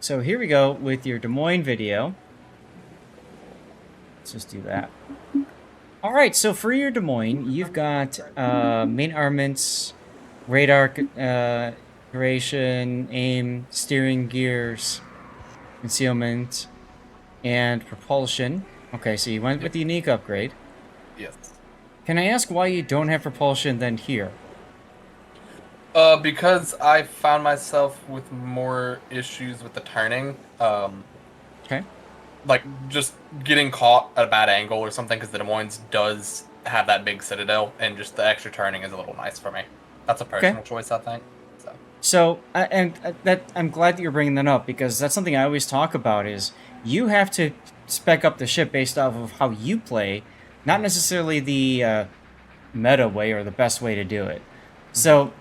So here we go with your Des Moines video. Let's just do that. All right, so for your Des Moines, you've got main armaments, radar duration, aim, steering gears, concealment, and propulsion. Okay, so you went with the unique upgrade. Yes. Can I ask why you don't have propulsion than here? Because I found myself with more issues with the turning. Okay. Like just getting caught at a bad angle or something, because the Des Moines does have that big citadel, and just the extra turning is a little nice for me. That's a Okay. personal choice, I think. So, that I'm glad that you're bringing that up because that's something I always talk about is you have to spec up the ship based off of how you play, not necessarily the meta way or the best way to do it. So,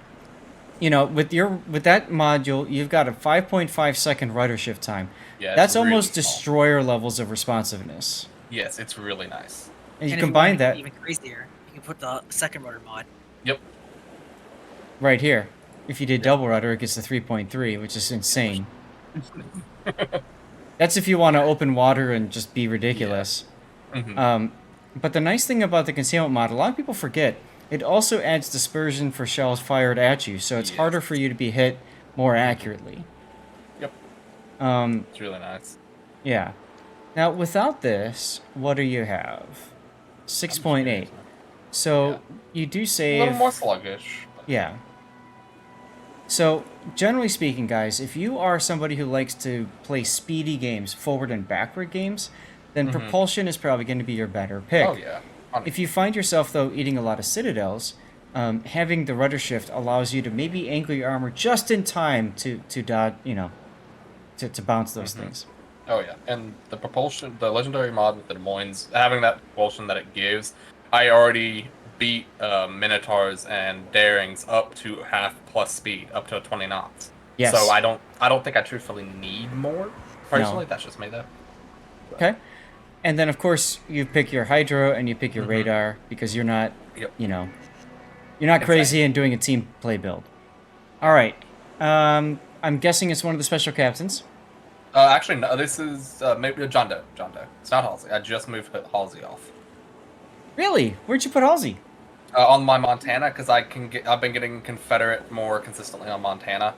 with that module, you've got a 5.5-second rudder shift time. Yeah, it's That's really almost small. destroyer levels of responsiveness. Yes, it's really nice. And you if you want combine to that make it even crazier, you can put the second rudder mod. Yep. right here. If you did double rudder, it gets to 3.3, which is insane. That's if you want to open water and just be ridiculous. Yeah. But the nice thing about the concealment mod, a lot of people forget, it also adds dispersion for shells fired at you, so it's harder for you to be hit more accurately. Yep. Um, It's really nice. yeah. Now, without this, what do you have? 6.8. So, Yeah. you do A save... little more sluggish. But... Yeah. So, generally speaking, guys, if you are somebody who likes to play speedy games, forward and backward games, then propulsion is probably going to be your better pick. Oh yeah. If you find yourself, though, eating a lot of citadels, having the rudder shift allows you to maybe angle your armor just in time to dodge, to bounce those things. Oh yeah, and the propulsion, the legendary mod with the Des Moines, having that propulsion that it gives, I already beat Minotaurs and Darings up to half plus speed, up to 20 knots. Yes. So I don't think I truthfully need more. Personally, that's just me though. Okay. And then, of course, you pick your hydro and you pick your radar because you're not, you're not crazy and doing a team play build. All right. I'm guessing it's one of the special captains. Actually, no. This is maybe John Doe. John Doe. It's not Halsey. I just moved Halsey off. Really? Where'd you put Halsey? On my Montana, because I've been getting Confederate more consistently on Montana,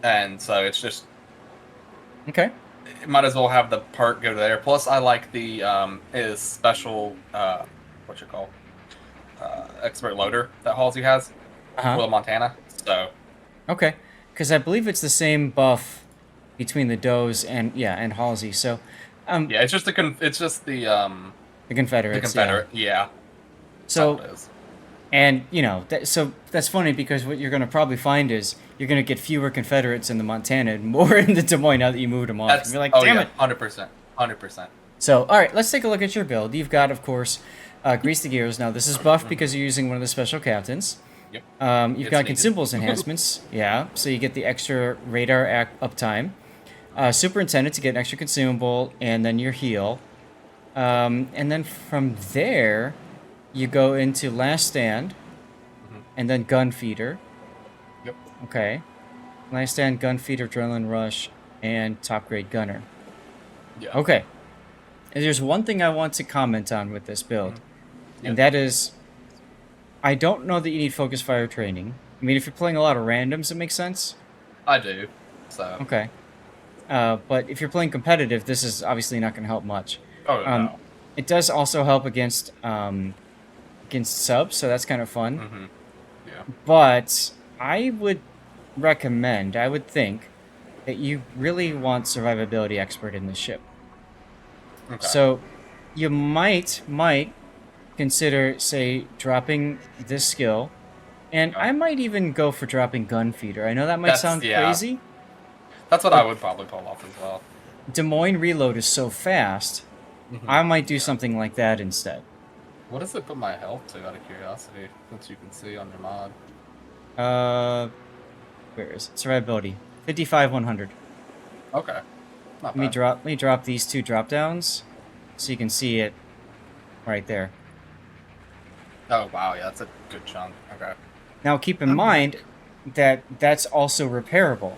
and so it's just Okay. might as well have the perk go there. Plus, I like the his special what you call expert loader that Halsey has for Montana. So okay, because I believe it's the same buff between the Does and and Halsey. So yeah, it's just the Confederates. The Confederate, yeah. So and so that's funny because what you're going to probably find is you're going to get fewer Confederates in the Montana and more in the Des Moines now that you moved them off. You're like, damn it. 100%. 100%. So, all right, let's take a look at your build. You've got, of course, Grease the Gears. Now, this is buffed because you're using one of the special captains. Yep. You've got consumables enhancements. Yeah, so you get the extra radar uptime. Superintendent to get an extra consumable, and then your heal. And then from there, you go into Last Stand, and then Gun Feeder. Yep. Okay. Last Stand, Gun Feeder, Adrenaline Rush, and Top Grade Gunner. Yeah. Okay. And there's one thing I want to comment on with this build, and that is, I don't know that you need focus fire training. I mean, if you're playing a lot of randoms, it makes sense. I do. So. Okay. But if you're playing competitive, this is obviously not going to help much. Oh no. It does also help against subs, so that's kind of fun. Yeah. But I would recommend, I would think, that you really want survivability expert in the ship. Okay. So you might consider, say, dropping this skill, and I might even go for dropping Gun Feeder. I know that might sound crazy. That's what I would probably pull off as well. Des Moines reload is so fast, I might do something like that instead. What does it put my health to, out of curiosity, since you can see on your mod? Where is it? Survivability. 55-100. Okay. Not Let bad. me drop these two drop downs so you can see it right there. Oh wow, yeah, that's a good chunk. Okay. Now keep in mind that that's also repairable.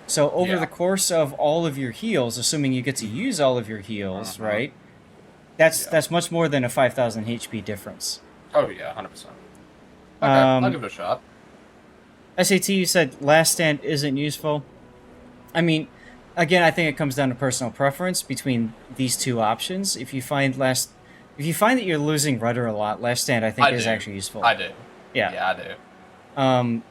So over Yeah. the course of all of your heals, assuming you get to use all of your heals, right? That's much more than a 5,000 HP difference. Oh yeah, 100%. Okay, I'll give it a shot. SAT, you said Last Stand isn't useful. I mean, again, I think it comes down to personal preference between these two options. If you find that you're losing rudder a lot, Last Stand I think is actually useful. I do. Yeah. Yeah, I do.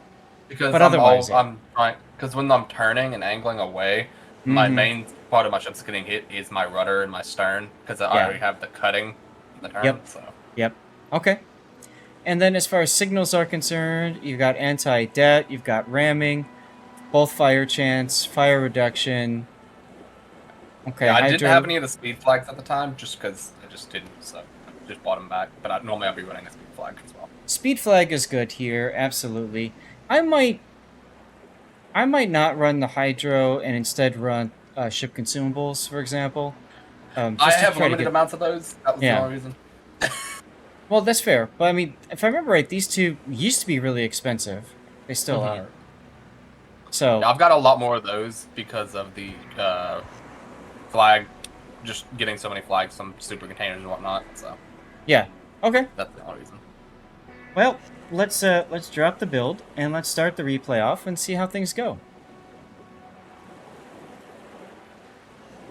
Because But otherwise, yeah. I'm trying, because when I'm turning and angling away, my main part of my ship's getting hit is my rudder and my stern, because I already have the cutting in the turn. Yep. So. Yep. Okay. And then as far as signals are concerned, you've got anti-det, you've got ramming, both fire chance, fire reduction. Okay, Yeah, I didn't have any of the speed flags at the time, just because I just didn't, so I just bought them back. But normally I'll be running a speed flag as well. Speed flag is good here, absolutely. I might not run the hydro and instead run ship consumables, for example. I have limited amounts of those. That was the only reason. Well, that's fair. But I mean, if I remember right, these two used to be really expensive. They still are. So yeah, I've got a lot more of those because of the flag, just getting so many flags, some super containers and whatnot. So yeah, okay. That's the only reason. Well, let's drop the build and let's start the replay off and see how things go.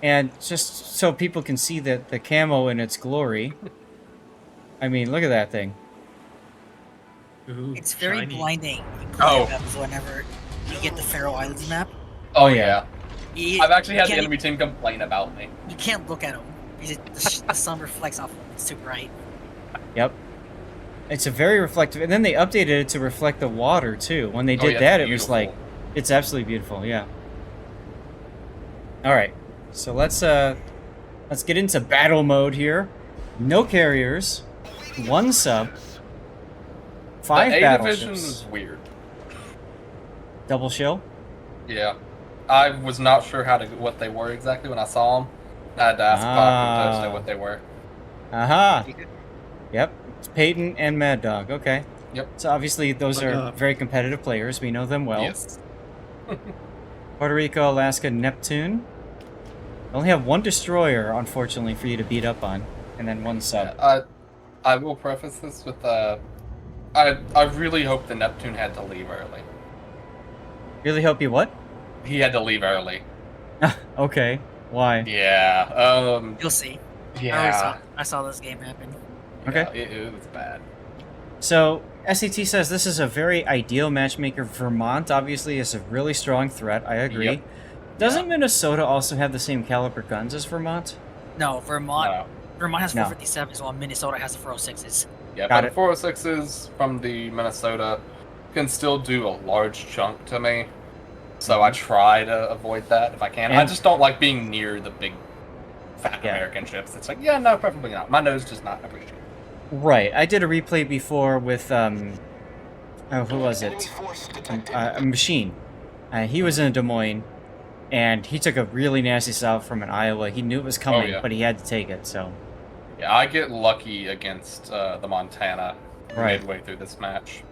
And just so people can see the camo in its glory. I mean, look at that thing. Ooh, It's very shiny. blinding in Oh. maps whenever you get the Faroe Islands map. Oh yeah. I've actually had the can't- enemy team complain about me. You can't look at them because the sun reflects off them. It's too bright. Yep. It's a very reflective, and then they updated it to reflect the water too. When they did yeah, that, it's it was beautiful. like, it's absolutely beautiful. Yeah. All right, so let's get into battle mode here. No carriers, 1 sub, 5 the A division battleships, was weird. double shill. Yeah, I was not sure what they were exactly when I saw them. I had to ask Pop and what they were. Aha. Yep. It's Peyton and Mad Dog. Okay. Yep. So obviously those What are up? very competitive players. We know them well. Yes. Puerto Rico, Alaska, Neptune. We only have 1 destroyer, unfortunately, for you to beat up on, and then 1 sub. Yeah, I will preface this with I really hope the Neptune had to leave early. Really hope you what? He had to leave early. Okay. Why? Yeah. You'll see. Yeah. I saw this game happen. Okay. Yeah, it was bad. So, SAT says this is a very ideal matchmaker. Vermont, obviously, is a really strong threat. I agree. Yep. Doesn't Minnesota also have the same caliber guns as Vermont? No, Vermont. No. Vermont has No. 457s, while Minnesota has the 406s. Yeah, Got but it. 406s from the Minnesota can still do a large chunk to me. So I try to avoid that if I can. I And- just don't like being near the big fat Yeah. American ships. It's like, yeah, no, probably not. My nose does not appreciate it. Right. I did a replay before with, who was it? A Machine. He was in Des Moines, and he took a really nasty salve from an Iowa. He knew it was coming, yeah. but he had to take it, so... Yeah, I get lucky against the Montana Right. midway through this match.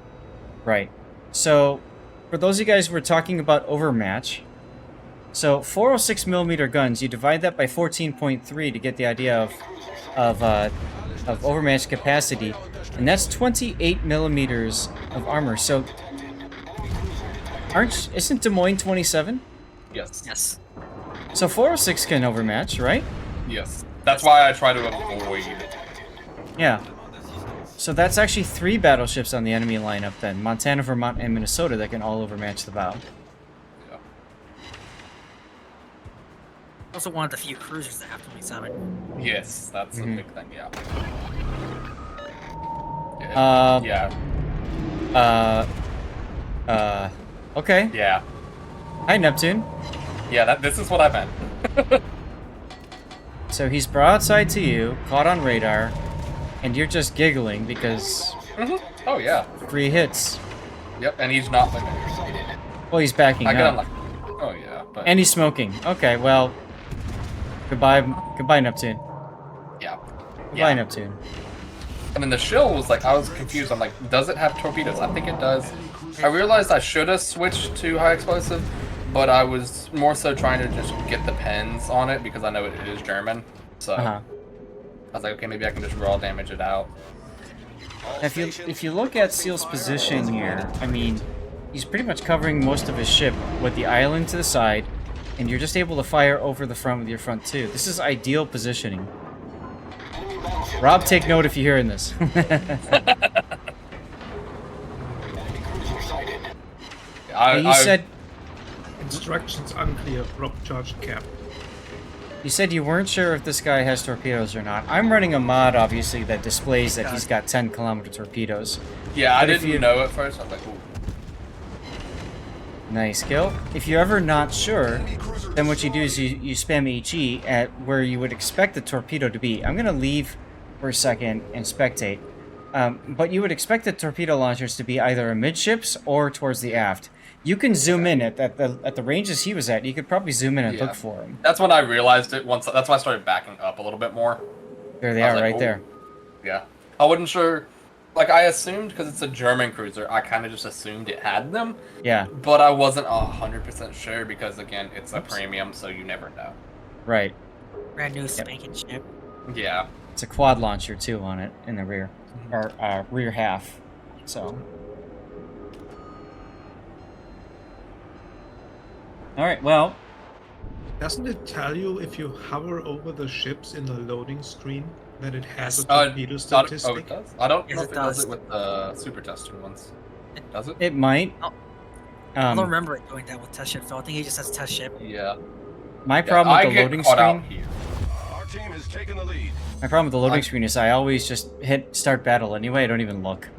Right. So, for those of you guys who were talking about overmatch, so 406 millimeter guns, you divide that by 14.3 to get the idea of overmatch capacity, and that's 28 millimeters of armor. So, isn't Des Moines 27? Yes. Yes. So 406 can overmatch, right? Yes. That's why I try to avoid. Yeah. So that's actually 3 battleships on the enemy lineup then. Montana, Vermont, and Minnesota that can all overmatch the bow. Yeah. Also one of the few cruisers that have 27. Yes, that's a Mhm. big thing, yeah. Okay. Yeah. Hi, Neptune. Yeah, this is what I meant. So he's broadside to you, caught on radar, and you're just giggling because Oh, yeah. 3 hits. Yep, and he's not like Well, he's backing I get up. unlucky. Oh, yeah. But, And he's smoking. Okay, well, goodbye, Neptune. yeah. Goodbye, Yeah. Neptune. And then the shill was like, I was confused. I'm like, does it have torpedoes? I think it does. I realized I should have switched to high explosive, but I was more so trying to just get the pens on it because I know it is German. So Uh-huh. I was like, okay, maybe I can just raw damage it out. If you look at Seal's position here, I mean, he's pretty much covering most of his ship with the island to the side, and you're just able to fire over the front with your front two. This is ideal positioning. Rob, take note if you're hearing this. You said Instructions unclear. Rob charged cap. you said you weren't sure if this guy has torpedoes or not. I'm running a mod, obviously, that displays that he's got 10-kilometer torpedoes. Yeah, I But if didn't you- know at first. I was like, ooh. Nice kill. If you're ever not sure, then what you do is you spam HE at where you would expect the torpedo to be. I'm going to leave for a second and spectate. But you would expect the torpedo launchers to be either amidships or towards the aft. You can zoom in at the ranges he was at. You could probably zoom in and Yeah. look for him. That's when I realized it. Once that's why I started backing up a little bit more. There they I are, was like, right "Oh." there. Yeah, I wasn't sure. Like I assumed because it's a German cruiser, I kind of just assumed it had them, Yeah, but I wasn't 100% sure because again, it's a Oops. premium, so you never know. right. Brand new spanking ship. Yeah. It's a quad launcher too on it in the rear, or rear half. So. All right. Well, Doesn't it tell you if you hover over the ships in the loading screen that it has a Uh, torpedo Oh, statistic? it does. I don't Yes, know it if it does does. it with the super testing ones. Does it? it might. I don't remember it doing that with test ship, so I think he just says test ship. Yeah. My Yeah, problem I with the get loading caught out screen. here. Our team has taken the lead. My problem with the loading I- screen is I always just hit start battle anyway. I don't even look.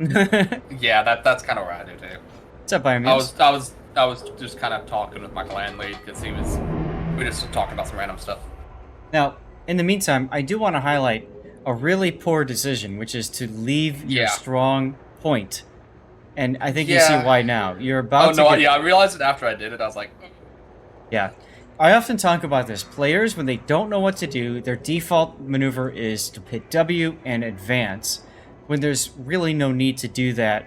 Yeah, that's kind of where I do too. What's up, Iron I Man? was just kind of talking with my clan lead because we were just talking about some random stuff. Now, in the meantime, I do want to highlight a really poor decision, which is to leave your Yeah. strong point. And I think you see Yeah. why now. You're about Oh to no! get... Yeah, I realized it after I did it. I was like, Yeah. I often talk about this. Players, when they don't know what to do, their default maneuver is to hit W and advance, when there's really no need to do that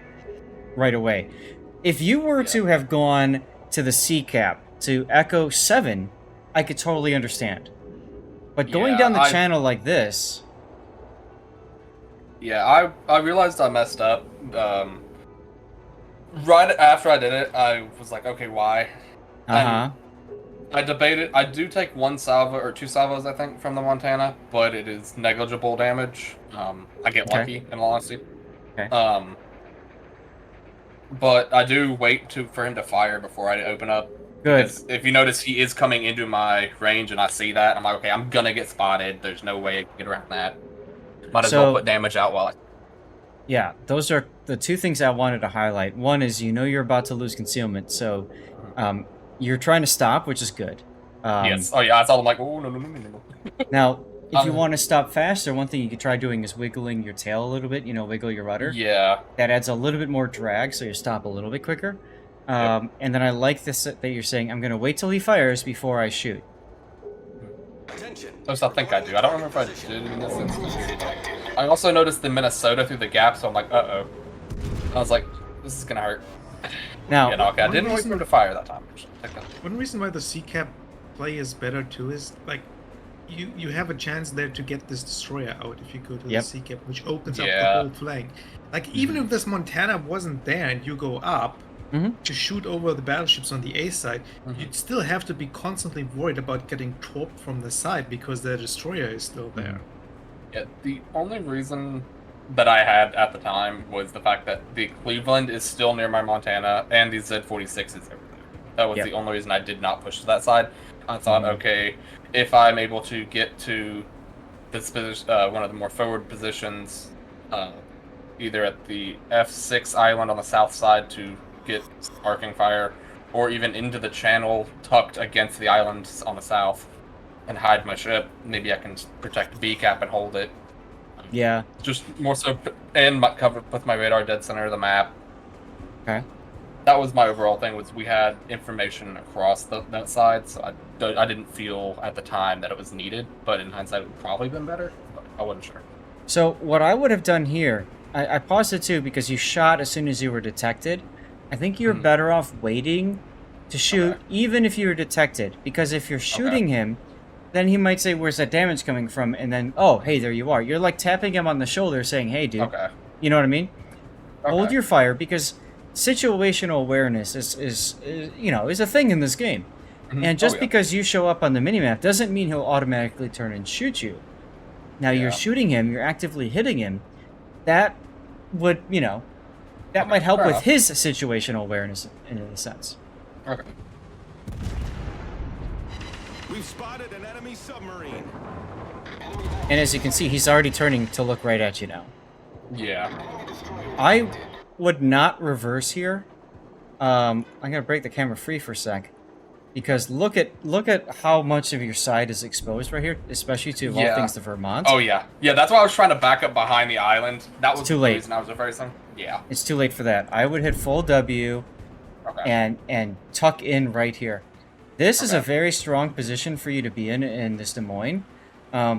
right away. If you were to have gone to the C cap to Echo 7, I could totally understand. But going Yeah, down the I- channel like this... yeah, I realized I messed up. Right after I did it, I was like, okay, why? Uh-huh. I debated. I do take one salvo or two salvos, I think, from the Montana, but it is negligible damage. I get Okay. lucky, in all honesty. Okay. But I do wait for him to fire before I open up. Good. Because if you notice, he is coming into my range, and I see that. I'm like, okay, I'm gonna get spotted. There's no way I can get around that. Might as So- well put damage out while I. Yeah, those are the two things I wanted to highlight. One is you know you're about to lose concealment, so you're trying to stop, which is good. Yes. Oh yeah. I saw. I'm like, oh no. Now, if you Um, want to stop faster, one thing you could try doing is wiggling your tail a little bit. You know, wiggle your rudder. Yeah. That adds a little bit more drag, so you stop a little bit quicker. And then I like this that you're saying, I'm going to wait till he fires before I shoot. Attention. At least I think I do. I don't remember if I did in this instance. I also noticed the Minnesota through the gap, so I'm like, uh-oh. I was like, this is gonna hurt. Now, Yeah, no, okay, I didn't wait for him to fire that time. One reason why the C-cap play is better too is like you have a chance there to get this destroyer out if you go to Yep. the C-cap, which opens up Yeah. the whole flank. Like even if this Montana wasn't there and you go up Mhm. to shoot over the battleships on the A side, you'd still have to be constantly worried about getting torped from the side because the destroyer is still there. Yeah, the only reason that I had at the time was the fact that the Cleveland is still near my Montana, and the Z-46 is over there. That was Yep. the only reason I did not push to that side. I thought, Mhm. okay, if I'm able to get to this position, one of the more forward positions, either at the F6 island on the south side to get arcing fire, or even into the channel tucked against the island on the south, and hide my ship, maybe I can protect B cap and hold it. yeah. Just more so, and cover with my radar dead center of the map. Okay. That was my overall thing. Was we had information across that side, so I didn't feel at the time that it was needed. But in hindsight, it would probably been better. But I wasn't sure. So what I would have done here, I paused it too because you shot as soon as you were detected. I think you're better off waiting to shoot, Okay. even if you're detected. Because if you're shooting him, then he might say, "Where's that damage coming from?" And then, "Oh, hey, there you are." You're like tapping him on the shoulder, saying, "Hey, dude." Okay. You know what I mean? Hold Okay. your fire, because situational awareness is a thing in this game. Mhm. And just Oh, yeah. because you show up on the minimap doesn't mean he'll automatically turn and shoot you. Now you're Yeah. shooting him, you're actively hitting him. That would, that Okay, might help fair with enough. his situational awareness in a sense. Okay. We've spotted an enemy submarine. And as you can see, he's already turning to look right at you now. Yeah. I would not reverse here. I'm gonna break the camera free for a sec, because look at how much of your side is exposed right here, especially to of all Yeah. things to Vermont. Oh yeah. Yeah, that's why I was trying to back up behind the island. That was too the late. reason I was reversing. Yeah. It's too late for that. I would hit full W Okay. and tuck in right here. This is a Okay. very strong position for you to be in this Des Moines,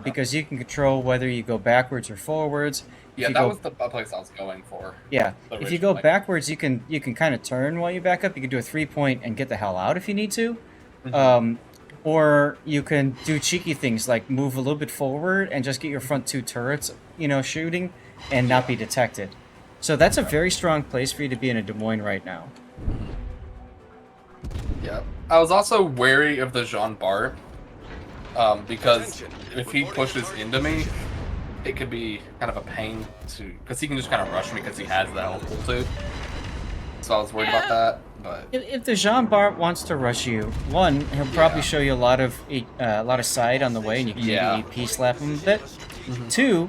because you can control whether you go backwards or forwards. Yeah, you that go- was the place I was going for. Yeah, if you go originally. backwards, you can kind of turn while you back up. You can do a 3-point and get the hell out if you need to, Mhm. or you can do cheeky things like move a little bit forward and just get your front two turrets, shooting, and not be detected. So that's a very strong place for you to be in a Des Moines right now. Yeah. I was also wary of the Jean Bart, because if he pushes into me, it could be kind of a pain to, because he can just kind of rush me because he has the health pool too. So I was worried about that, but If the Jean Bart wants to rush you, one, he'll probably Yeah. show you a lot of side on the way, and you can Yeah. maybe EP slap him a bit. Two,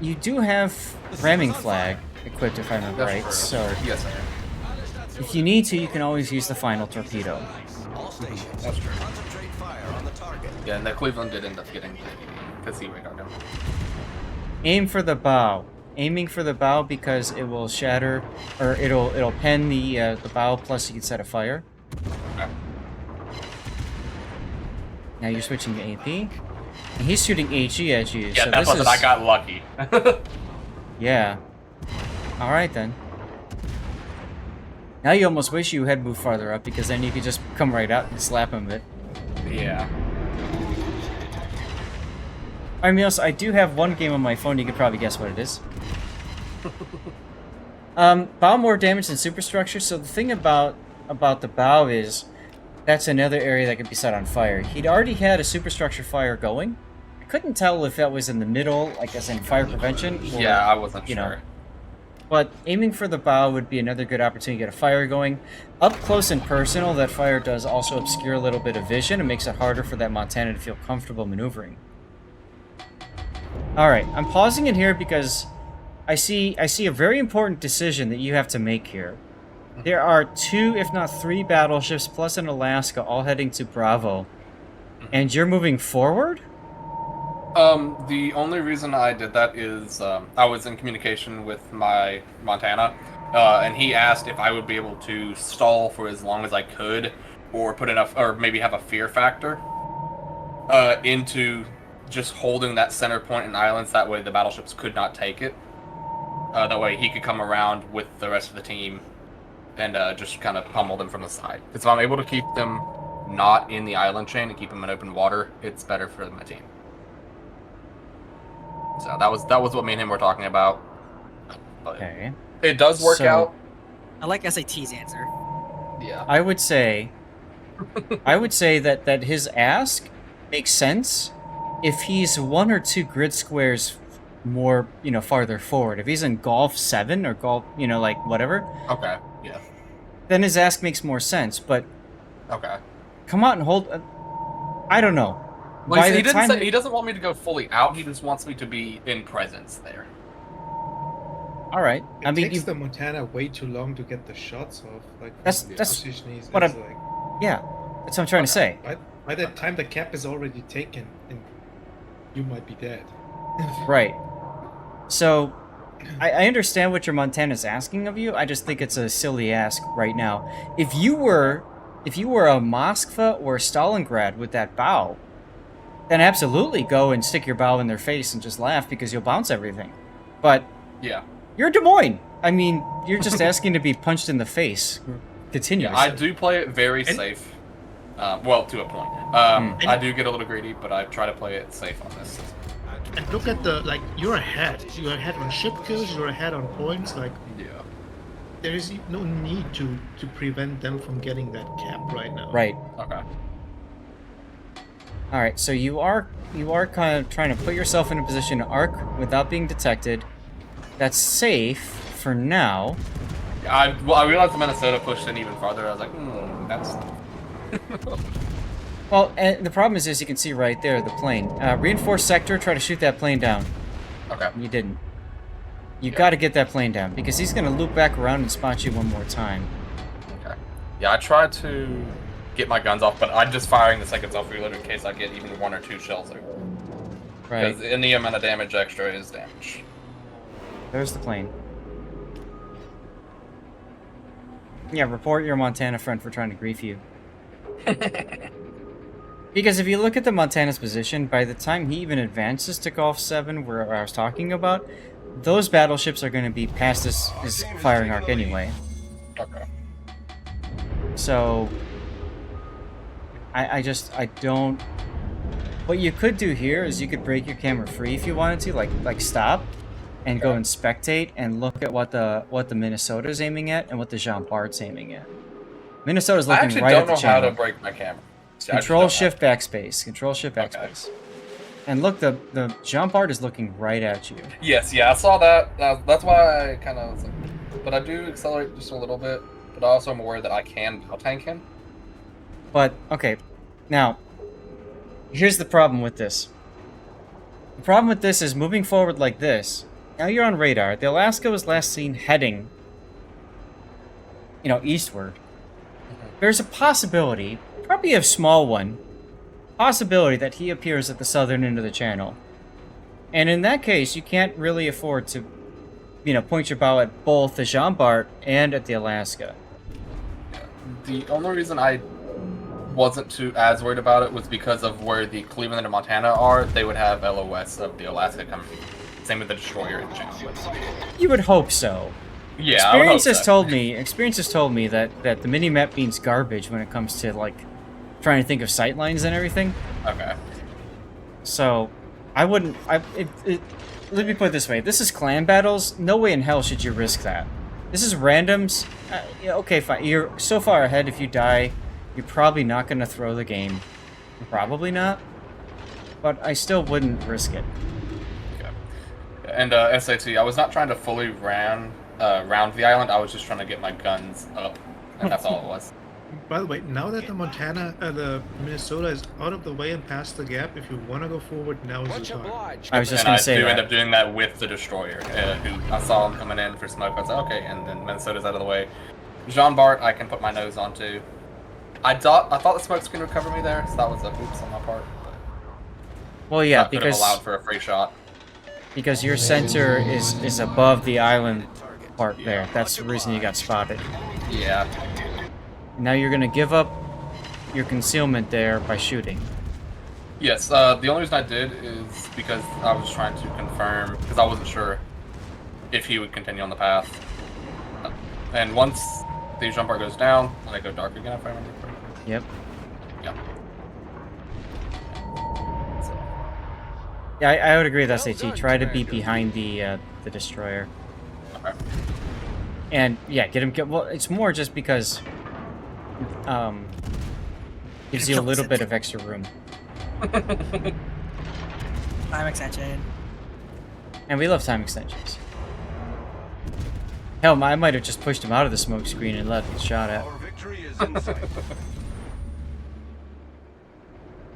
you do have ramming flag equipped, if I remember that's right. true. So Yes, I am. if you need to, you can always use the final torpedo. That's true. Concentrate fire on the target. Yeah, and the Cleveland did end up getting because he radar him. Aim for the bow. Aiming for the bow because it will shatter, or it'll pen the bow. Plus, you can set a fire. Okay. Now you're switching to AP. And he's shooting HE at you. Yeah, so that's this what is, I got lucky. Yeah. All right then. Now you almost wish you had moved farther up, because then you could just come right out and slap him a bit. Yeah. I mean, also, I do have one game on my phone. You could probably guess what it is. Bow more damage than superstructure. So the thing about the bow is that's another area that could be set on fire. He'd already had a superstructure fire going. I couldn't tell if that was in the middle, like as in fire prevention. Or, Yeah, I wasn't you know. sure. But aiming for the bow would be another good opportunity to get a fire going. Up close and personal, that fire does also obscure a little bit of vision and makes it harder for that Montana to feel comfortable maneuvering. Alright, I'm pausing it here because I see a very important decision that you have to make here. There are 2, if not 3 battleships plus an Alaska all heading to Bravo. And you're moving forward? The only reason I did that is I was in communication with my Montana, and he asked if I would be able to stall for as long as I could, or put enough, or maybe have a fear factor into just holding that center point in islands. That way the battleships could not take it. That way he could come around with the rest of the team and just kind of pummel them from the side. Because if I'm able to keep them not in the island chain and keep them in open water, it's better for my team. So that was what me and him were talking about. But Okay. it does work So- out. I like SAT's answer. Yeah. I would say that his ask makes sense if he's 1 or 2 grid squares more, farther forward. If he's in Golf 7 or Golf, like whatever, Okay. Yeah. then his ask makes more sense. But Okay. come out and hold. I don't know. Well, By he the didn't time say he doesn't want me to go fully out. He just wants me to be in presence there. all right. It I mean, takes the Montana way too long to get the shots off. Like That's- from the that's position he's what it's I'm- like, yeah, that's what I'm trying to say. by the time the cap is already taken, and you might be dead. Right. So, I understand what your Montana's asking of you. I just think it's a silly ask right now. If you were a Moskva or Stalingrad with that bow, then absolutely go and stick your bow in their face and just laugh because you'll bounce everything. But Yeah. you're Des Moines. I mean, you're just asking to be punched in the face. continues. I do play it very safe. Well, to a point. I do get a little greedy, but I try to play it safe on this. And look at the, like, you're ahead. You're ahead on ship kills, you're ahead on points, like, Yeah. there is no need to prevent them from getting that cap right now. Right. Okay. All right. So you are kind of trying to put yourself in a position to arc without being detected. That's safe for now. I realized the Minnesota pushed in even farther. I was like, that's. Well, and the problem is, as you can see right there, the plane. Reinforced sector. Try to shoot that plane down. Okay. You didn't. You got to get that plane down because he's going to loop back around and spot you one more time. Okay. Yeah, I tried to get my guns off, but I'm just firing the second self-reload in case I get even 1 or 2 shells there. Right. Because any amount of damage extra is damage. There's the plane. Yeah, report your Montana friend for trying to grief you. Because if you look at the Montana's position, by the time he even advances to Gulf 7, where I was talking about, those battleships are going to be past his firing arc anyway. Okay. So, I don't... What you could do here is you could break your camera free if you wanted to, like stop, and go and spectate and look at what the Minnesota's aiming at and what the Jean Bart's aiming at. Minnesota's I looking actually right don't at the know how channel. to break my camera. See, I just Control know Shift Backspace. Control Shift Backspace. And look, the Jean Bart is looking right at you. Yes, yeah, I saw that. That's why I kind of was like, but I do accelerate just a little bit. But I also am aware that I can tank him. But okay, now here's the problem with this. The problem with this is moving forward like this. Now you're on radar. The Alaska was last seen heading, eastward. There's a possibility, probably a small one, possibility that he appears at the southern end of the channel. And in that case, you can't really afford to, point your bow at both the Jean Bart and at the Alaska. The only reason I wasn't too as worried about it was because of where the Cleveland and Montana are. They would have LOS of the Alaska coming. Same with the destroyer in the channel. You would hope so. Yeah, I would hope Experience has told me that the mini-map means garbage when it comes to, like, trying to think of sight lines and everything. Okay. So, I wouldn't... let me put it this way. This is clan battles. No way in hell should you risk that. This is randoms. Okay, fine. You're so far ahead, if you die, you're probably not going to throw the game. Probably not. But I still wouldn't risk it. Okay. And SAT, I was not trying to fully round the island. I was just trying to get my guns up. And that's all it was. By the way, now that the Minnesota is out of the way and past the gap, if you want to go forward, now is the time. I was just And going I to say do that. end up doing that with the destroyer, who I saw him coming in for smoke. I was like, okay, and then Minnesota's out of the way. Jean Bart, I can put my nose onto. I thought the smoke screen would cover me there, so that was a oops on my part. But Well, yeah, I could have allowed for a free shot. because your center is above the island part there. That's the reason you got spotted. Yeah. Now you're going to give up your concealment there by shooting. Yes, the only reason I did is because I was trying to confirm, because I wasn't sure if he would continue on the path. And once the jump bar goes down, and I go dark again, if I remember correctly. Yep. Yeah. So, Yeah, I would agree with SAT. Try to be behind the destroyer. okay. And yeah, well, it's more just because gives you a little bit of extra room. Time extension. And we love time extensions. Hell, I might have just pushed him out of the smoke screen and let him shot at. Our victory is in sight.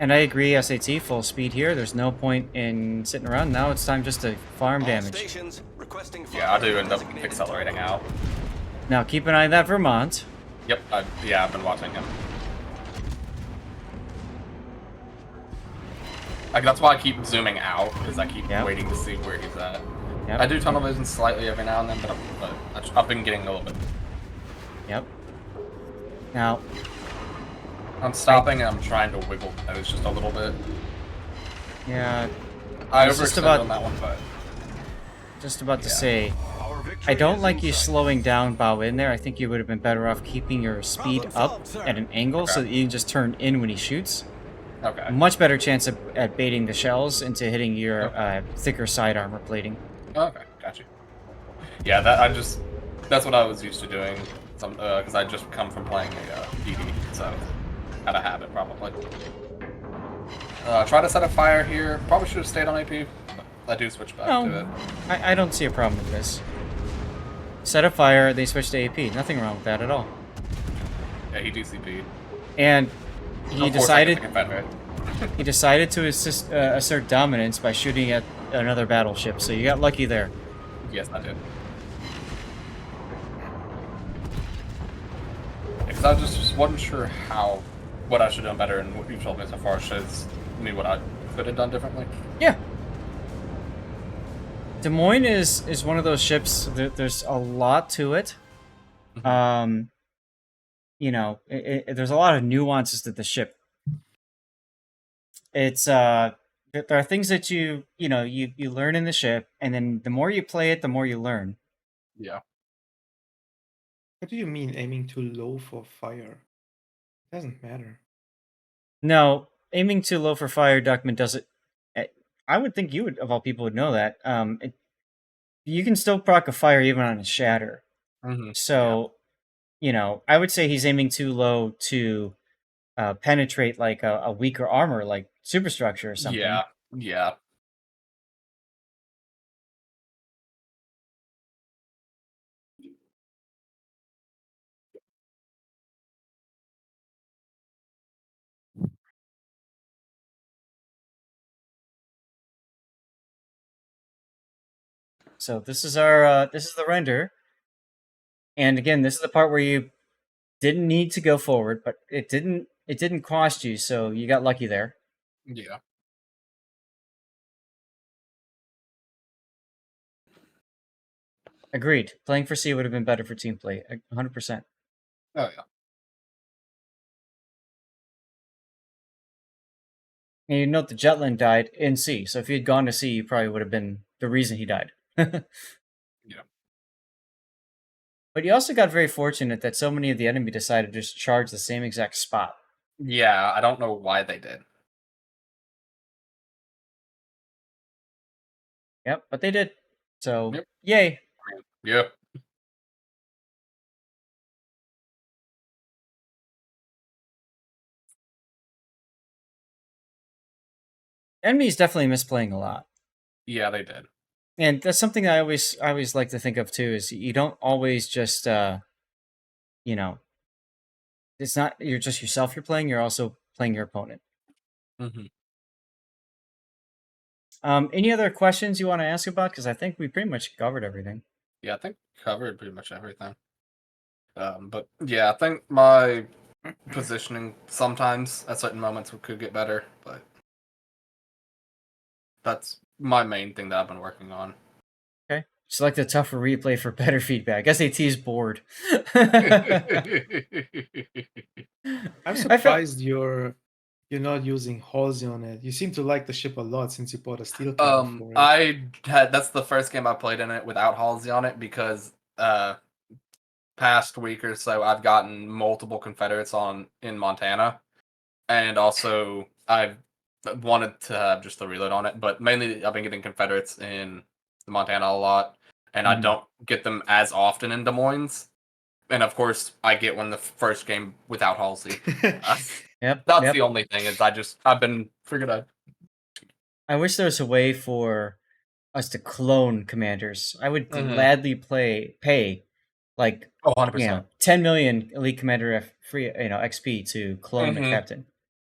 And I agree, SAT, full speed here. There's no point in sitting around. Now it's time just to farm All damage. stations requesting Yeah, I do end up designated accelerating out. Now keep an eye on that Vermont. Yep, I've been watching him. Like, that's why I keep zooming out, because I keep Yep. waiting to see where he's at. Yep. I do tunnel vision slightly every now and then, but I've been getting a little bit. Yep. Now, I'm stopping and I'm trying to wiggle my nose just a little bit. yeah, I was just overextended about- on that one, but just about to Yeah. say, Our I don't like you slowing down bow in there. I think you would have been better off keeping your speed up at an angle so that you can just turn in when he shoots. Okay. Much better chance at baiting the shells into hitting your thicker side armor plating. Okay, got you. Yeah, that's what I was used to doing. Because I just come from playing a DD, so out of habit probably. Try to set a fire here. Probably should have stayed on AP. But I do switch back to it. I don't see a problem with this. Set a fire, they switch to AP. Nothing wrong with that at all. Yeah, he DCP'd. And he decided Confederate. he decided to assert dominance by shooting at another battleship. So you got lucky there. Yes, I did. Because I just wasn't sure what I should have done better, and what you've told me so far shows me what I could have done differently. Yeah. Des Moines is one of those ships. There's a lot to it. You know, there's a lot of nuances to the ship. It's there are things that you learn in the ship, and then the more you play it, the more you learn. Yeah. What do you mean aiming too low for fire? It doesn't matter. No, aiming too low for fire, Duckman doesn't. I would think you would, of all people, would know that. You can still proc a fire even on a shatter. So, I would say he's aiming too low to penetrate like a weaker armor, like superstructure or something. Yeah. Yeah. So this is our this is the render, and again, this is the part where you didn't need to go forward, but it didn't cost you, so you got lucky there. Yeah. Agreed. Playing for C would have been better for team play, 100%. Oh yeah. And you note the Jetland died in C, so if he had gone to C, you probably would have been the reason he died. Yeah. But you also got very fortunate that so many of the enemy decided to just charge the same exact spot. Yeah, I don't know why they did. Yep, but they did. So, Yep. yay. Yeah. Enemies definitely misplaying a lot. Yeah, they did. And that's something I always like to think of too, is you don't always just it's not you're just yourself you're playing, you're also playing your opponent. Any other questions you want to ask about? Because I think we pretty much covered everything. Yeah, I think covered pretty much everything. But yeah, I think my positioning sometimes at certain moments could get better, but that's my main thing that I've been working on. Okay. Select a tougher replay for better feedback. SAT's bored. I'm surprised you're not using Halsey on it. You seem to like the ship a lot since you bought a steel cam for it. That's the first game I played in it without Halsey on it because past week or so I've gotten multiple Confederates in Montana, and also I've wanted to have just the reload on it, but mainly I've been getting Confederates in Montana a lot, and I don't get them as often in Des Moines. And of course, I get one the first game without Halsey. Yep. That's the only thing is I've been figured out. I wish there was a way for us to clone commanders. I would gladly pay like 100%. 10 million elite commander free XP to clone the captain.